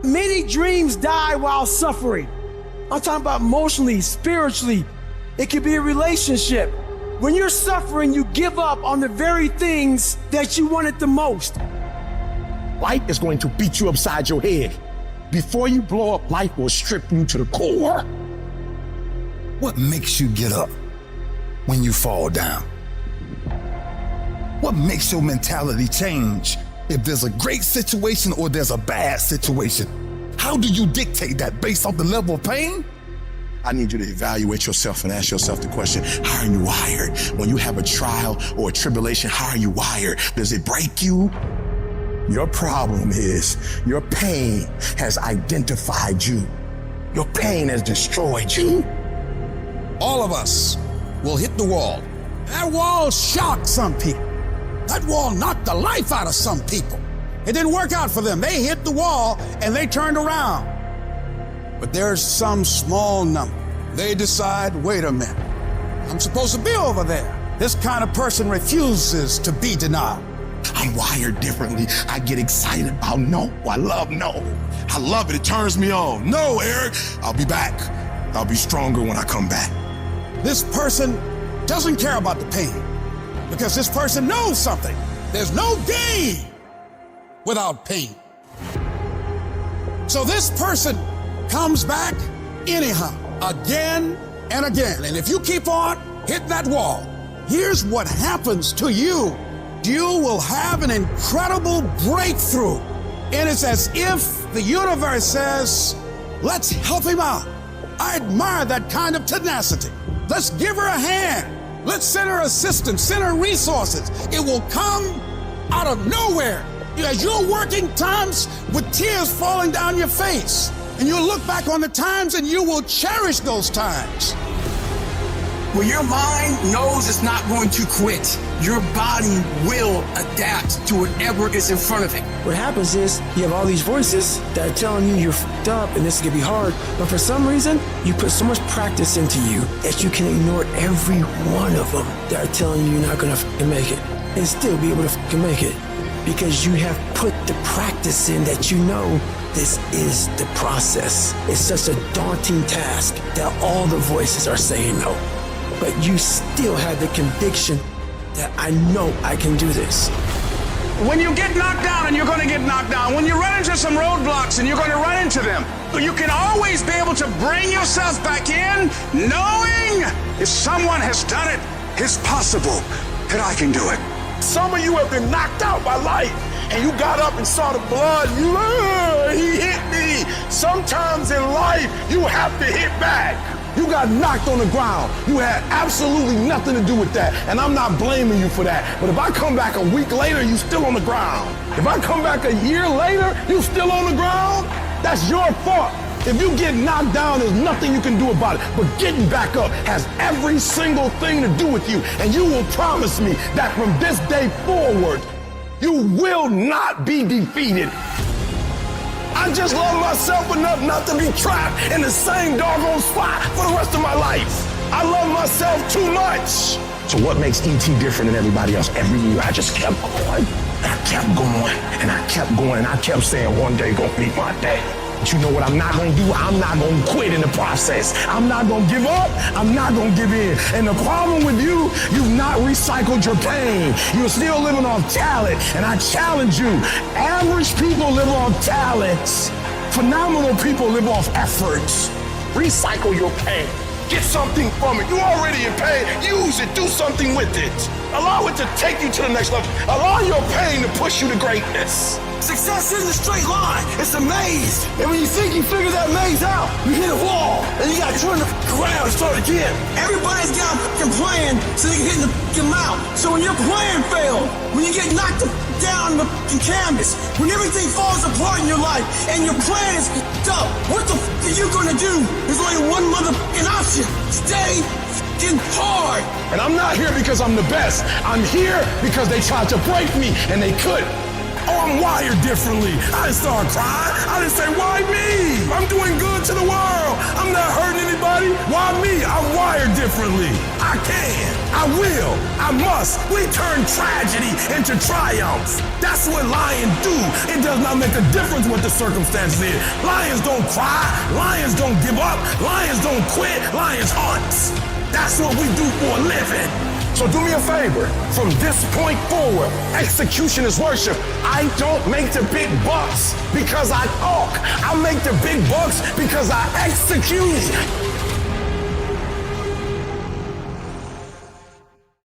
Many dreams die while suffering. I'm talking about emotionally, spiritually. It could be a relationship. When you're suffering, you give up on the very things that you wanted the most. Life is going to beat you upside your head. Before you blow up, life will strip you to the core. What makes you get up when you fall down? What makes your mentality change if there's a great situation or there's a bad situation? How do you dictate that based off the level of pain? I need you to evaluate yourself and ask yourself the question, how are you wired? When you have a trial or a tribulation, how are you wired? Does it break you? Your problem is your pain has identified you. Your pain has destroyed you. All of us will hit the wall. That wall shocked some people. That wall knocked the life out of some people. It didn't work out for them. They hit the wall and they turned around. But there's some small number. They decide, wait a minute, I'm supposed to be over there. This kind of person refuses to be denied. I'm wired differently. I get excited about no. I love no. I love it. It turns me on. No, Eric, I'll be back. I'll be stronger when I come back. This person doesn't care about the pain because this person knows something. There's no gain without pain. So this person comes back anyhow, again and again. And if you keep on hitting that wall, here's what happens to you. You will have an incredible breakthrough. And it's as if the universe says, let's help him out. I admire that kind of tenacity. Let's give her a hand. Let's send her assistance, send her resources. It will come out of nowhere. As you're working times with tears falling down your face, and you'll look back on the times and you will cherish those times. When your mind knows it's not going to quit, your body will adapt to whatever is in front of it. What happens is you have all these voices that are telling you you're f***ed up and this is going to be hard, but for some reason, you put so much practice into you that you can ignore every one of them that are telling you you're not going to f***ing make it and still be able to f***ing make it because you have put the practice in that you know this is the process. It's such a daunting task that all the voices are saying no. But you still have the conviction that I know I can do this. When you get knocked down, and you're going to get knocked down, when you run into some roadblocks and you're going to run into them, you can always be able to bring yourself back in knowing if someone has done it, it's possible that I can do it. Some of you have been knocked out by life and you got up and saw the blood. He hit me. Sometimes in life, you have to hit back. You got knocked on the ground. You had absolutely nothing to do with that. And I'm not blaming you for that. But if I come back a week later, you still on the ground. If I come back a year later, you still on the ground, that's your fault. If you get knocked down, there's nothing you can do about it. But getting back up has every single thing to do with you. And you will promise me that from this day forward, you will not be defeated. I just love myself enough not to be trapped in the same doggone spot for the rest of my life. I love myself too much. So what makes E.T. different than everybody else? Every year I just kept going. I kept going and I kept going and I kept saying one day gonna be my day. But you know what I'm not gonna do? I'm not gonna quit in the process. I'm not gonna give up. I'm not gonna give in. And the problem with you, you've not recycled your pain. You're still living off talent. And I challenge you, average people live off talents. Phenomenal people live off efforts. Recycle your pain. Get something from it. You're already in pain. Use it. Do something with it. Allow it to take you to the next level. Allow your pain to push you to greatness. Success isn't a straight line, it's a maze. And when you think you figure that maze out, you hit a wall, and you gotta turn around and start again. Everybody's got a fucking plan so they can hit the fucking mount. So when your plan fails, when you get knocked down the fucking canvas, when everything falls apart in your life, and your plan is fucked up, what the fuck are you gonna do? There's only one motherfucking option. Stay fucking hard. And I'm not here because I'm the best. I'm here because they tried to break me, and they couldn't. Oh, I'm wired differently. I didn't start crying. I didn't say, why me? I'm doing good to the world. I'm not hurting anybody. Why me? I'm wired differently. I can. I will. I must. We turn tragedy into triumph. That's what lions do. It does not make a difference what the circumstances is. Lions don't cry. Lions don't give up. Lions don't quit. Lions hunt. That's what we do for a living. So do me a favor. From this point forward, execution is worship. I don't make the big bucks because I talk. I make the big bucks because I execute.